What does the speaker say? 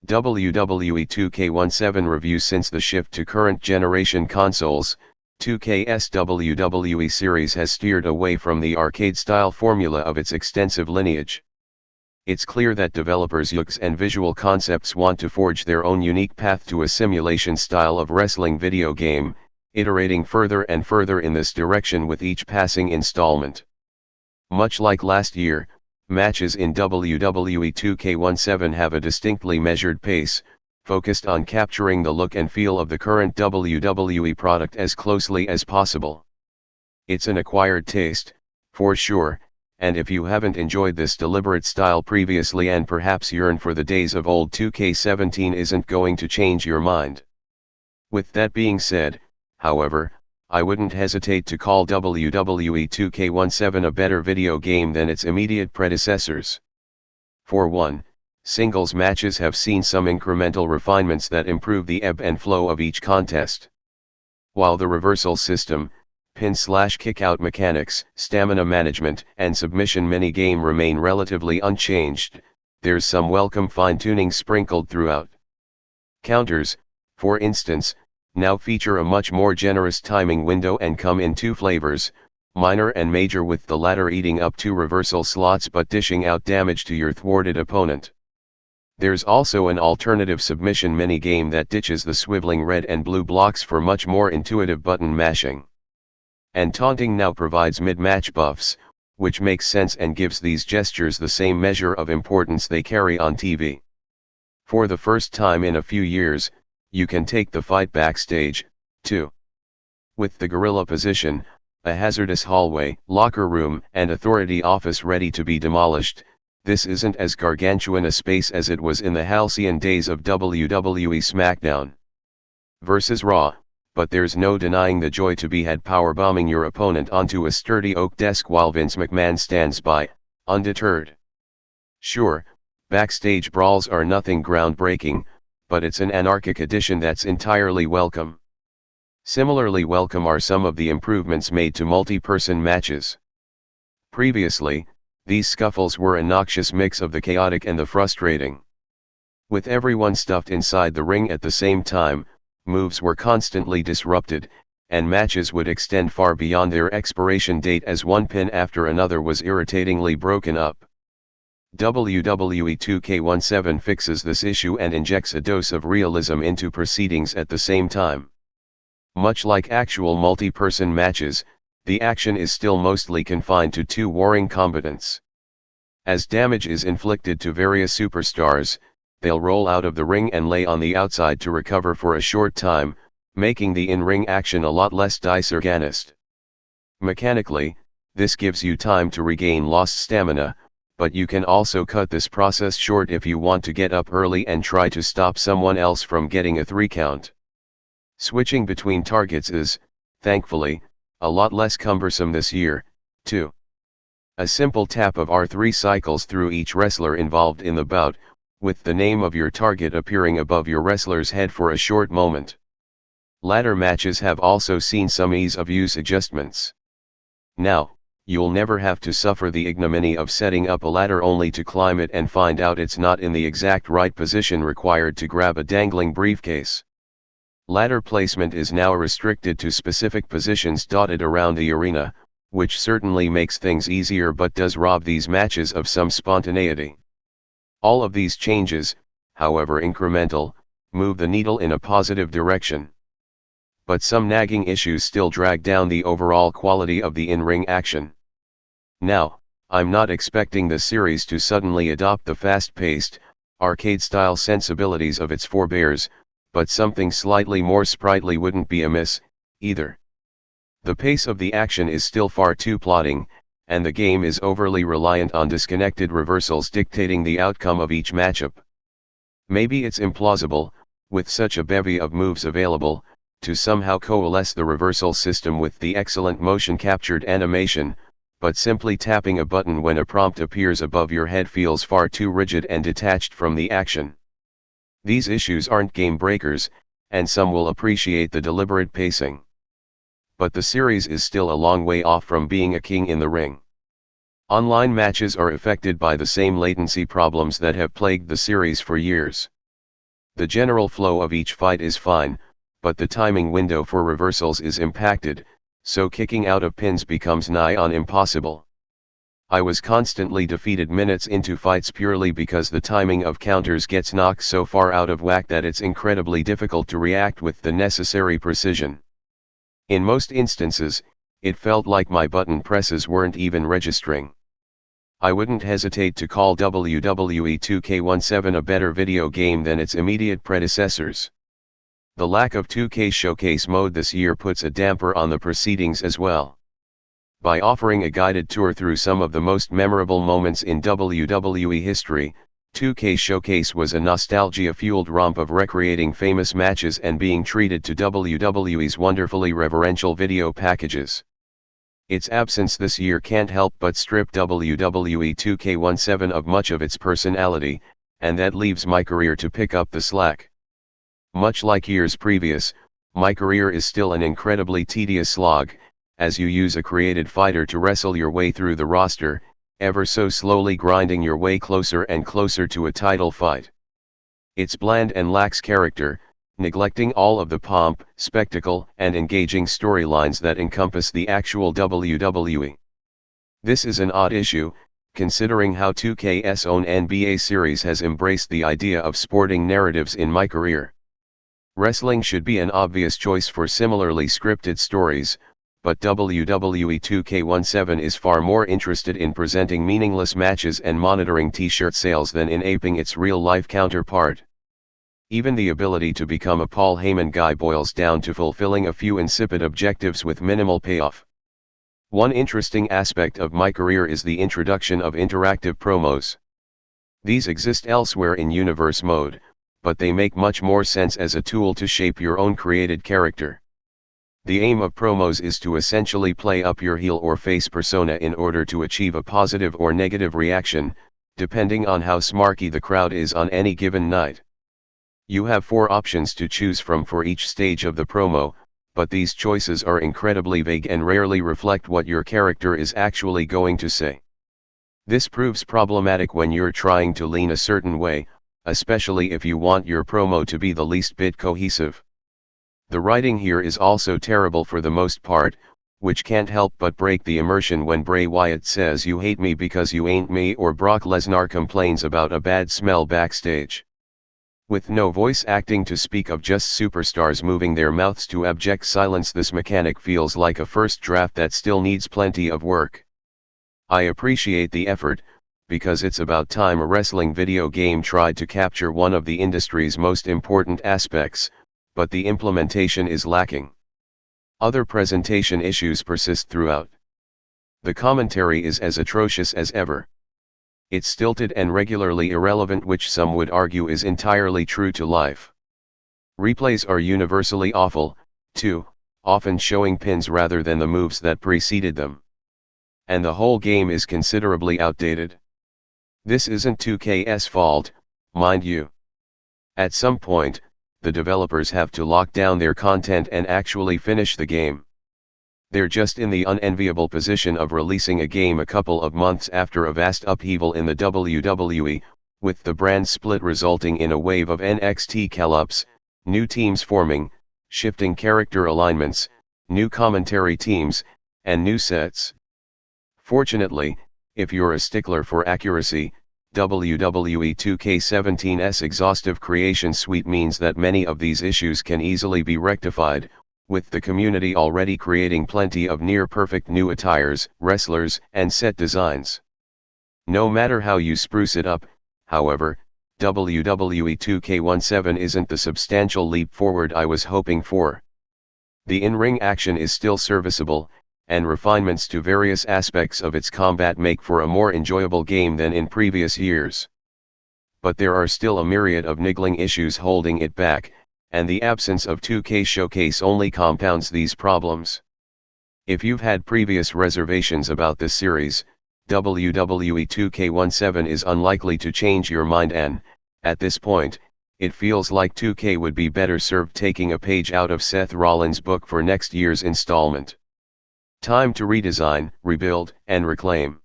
WWE 2K17 review. Since the shift to current generation consoles, 2K's WWE series has steered away from the arcade-style formula of its extensive lineage. It's clear that developers' looks and visual concepts want to forge their own unique path to a simulation style of wrestling video game, iterating further and further in this direction with each passing installment. Much like last year, matches in WWE 2K17 have a distinctly measured pace, focused on capturing the look and feel of the current WWE product as closely as possible. It's an acquired taste, for sure, and if you haven't enjoyed this deliberate style previously and perhaps yearn for the days of old, 2K17 isn't going to change your mind. With that being said, however, I wouldn't hesitate to call WWE 2K17 a better video game than its immediate predecessors. For one, singles matches have seen some incremental refinements that improve the ebb and flow of each contest. While the reversal system, pin/kick-out mechanics, stamina management, and submission minigame remain relatively unchanged, there's some welcome fine-tuning sprinkled throughout. Counters, for instance, now feature a much more generous timing window and come in two flavors, minor and major, with the latter eating up 2 reversal slots but dishing out damage to your thwarted opponent. There's also an alternative submission minigame that ditches the swiveling red and blue blocks for much more intuitive button mashing. And taunting now provides mid-match buffs, which makes sense and gives these gestures the same measure of importance they carry on TV. For the first time in a few years, you can take the fight backstage, too. With the gorilla position, a hazardous hallway, locker room, and authority office ready to be demolished, this isn't as gargantuan a space as it was in the halcyon days of WWE SmackDown vs. Raw, but there's no denying the joy to be had powerbombing your opponent onto a sturdy oak desk while Vince McMahon stands by, undeterred. Sure, backstage brawls are nothing groundbreaking, but it's an anarchic addition that's entirely welcome. Similarly welcome are some of the improvements made to multi-person matches. Previously, these scuffles were a noxious mix of the chaotic and the frustrating. With everyone stuffed inside the ring at the same time, moves were constantly disrupted, and matches would extend far beyond their expiration date as one pin after another was irritatingly broken up. WWE 2K17 fixes this issue and injects a dose of realism into proceedings at the same time. Much like actual multi-person matches, the action is still mostly confined to 2 warring combatants. As damage is inflicted to various superstars, they'll roll out of the ring and lay on the outside to recover for a short time, making the in-ring action a lot less disorganized. Mechanically, this gives you time to regain lost stamina, but you can also cut this process short if you want to get up early and try to stop someone else from getting a 3 count. Switching between targets is, thankfully, a lot less cumbersome this year, too. A simple tap of R3 cycles through each wrestler involved in the bout, with the name of your target appearing above your wrestler's head for a short moment. Ladder matches have also seen some ease of use adjustments. Now, you'll never have to suffer the ignominy of setting up a ladder only to climb it and find out it's not in the exact right position required to grab a dangling briefcase. Ladder placement is now restricted to specific positions dotted around the arena, which certainly makes things easier but does rob these matches of some spontaneity. All of these changes, however incremental, move the needle in a positive direction. But some nagging issues still drag down the overall quality of the in-ring action. Now, I'm not expecting the series to suddenly adopt the fast-paced, arcade-style sensibilities of its forebears, but something slightly more sprightly wouldn't be amiss, either. The pace of the action is still far too plodding, and the game is overly reliant on disconnected reversals dictating the outcome of each matchup. Maybe it's implausible, with such a bevy of moves available, to somehow coalesce the reversal system with the excellent motion-captured animation, but simply tapping a button when a prompt appears above your head feels far too rigid and detached from the action. These issues aren't game breakers, and some will appreciate the deliberate pacing. But the series is still a long way off from being a king in the ring. Online matches are affected by the same latency problems that have plagued the series for years. The general flow of each fight is fine, but the timing window for reversals is impacted, so kicking out of pins becomes nigh on impossible. I was constantly defeated minutes into fights purely because the timing of counters gets knocked so far out of whack that it's incredibly difficult to react with the necessary precision. In most instances, it felt like my button presses weren't even registering. I wouldn't hesitate to call WWE 2K17 a better video game than its immediate predecessors. The lack of 2K Showcase mode this year puts a damper on the proceedings as well. By offering a guided tour through some of the most memorable moments in WWE history, 2K Showcase was a nostalgia-fueled romp of recreating famous matches and being treated to WWE's wonderfully reverential video packages. Its absence this year can't help but strip WWE 2K17 of much of its personality, and that leaves my career to pick up the slack. Much like years previous, my career is still an incredibly tedious slog, as you use a created fighter to wrestle your way through the roster, ever so slowly grinding your way closer and closer to a title fight. It's bland and lacks character, neglecting all of the pomp, spectacle, and engaging storylines that encompass the actual WWE. This is an odd issue, considering how 2K's own NBA series has embraced the idea of sporting narratives in my career. Wrestling should be an obvious choice for similarly scripted stories, but WWE 2K17 is far more interested in presenting meaningless matches and monitoring t-shirt sales than in aping its real-life counterpart. Even the ability to become a Paul Heyman guy boils down to fulfilling a few insipid objectives with minimal payoff. One interesting aspect of my career is the introduction of interactive promos. These exist elsewhere in universe mode, but they make much more sense as a tool to shape your own created character. The aim of promos is to essentially play up your heel or face persona in order to achieve a positive or negative reaction, depending on how smarky the crowd is on any given night. You have 4 options to choose from for each stage of the promo, but these choices are incredibly vague and rarely reflect what your character is actually going to say. This proves problematic when you're trying to lean a certain way, especially if you want your promo to be the least bit cohesive. The writing here is also terrible for the most part, which can't help but break the immersion when Bray Wyatt says "you hate me because you ain't me" or Brock Lesnar complains about a bad smell backstage. With no voice acting to speak of, just superstars moving their mouths to abject silence, this mechanic feels like a first draft that still needs plenty of work. I appreciate the effort, because it's about time a wrestling video game tried to capture one of the industry's most important aspects, but the implementation is lacking. Other presentation issues persist throughout. The commentary is as atrocious as ever. It's stilted and regularly irrelevant, which some would argue is entirely true to life. Replays are universally awful, too, often showing pins rather than the moves that preceded them. And the whole game is considerably outdated. This isn't 2K's fault, mind you. At some point, the developers have to lock down their content and actually finish the game. They're just in the unenviable position of releasing a game a couple of months after a vast upheaval in the WWE, with the brand split resulting in a wave of NXT call-ups, new teams forming, shifting character alignments, new commentary teams, and new sets. Fortunately, if you're a stickler for accuracy, WWE 2K17's exhaustive creation suite means that many of these issues can easily be rectified, with the community already creating plenty of near-perfect new attires, wrestlers, and set designs. No matter how you spruce it up, however, WWE 2K17 isn't the substantial leap forward I was hoping for. The in-ring action is still serviceable, and refinements to various aspects of its combat make for a more enjoyable game than in previous years. But there are still a myriad of niggling issues holding it back, and the absence of 2K Showcase only compounds these problems. If you've had previous reservations about this series, WWE 2K17 is unlikely to change your mind, and, at this point, it feels like 2K would be better served taking a page out of Seth Rollins' book for next year's installment. Time to redesign, rebuild, and reclaim.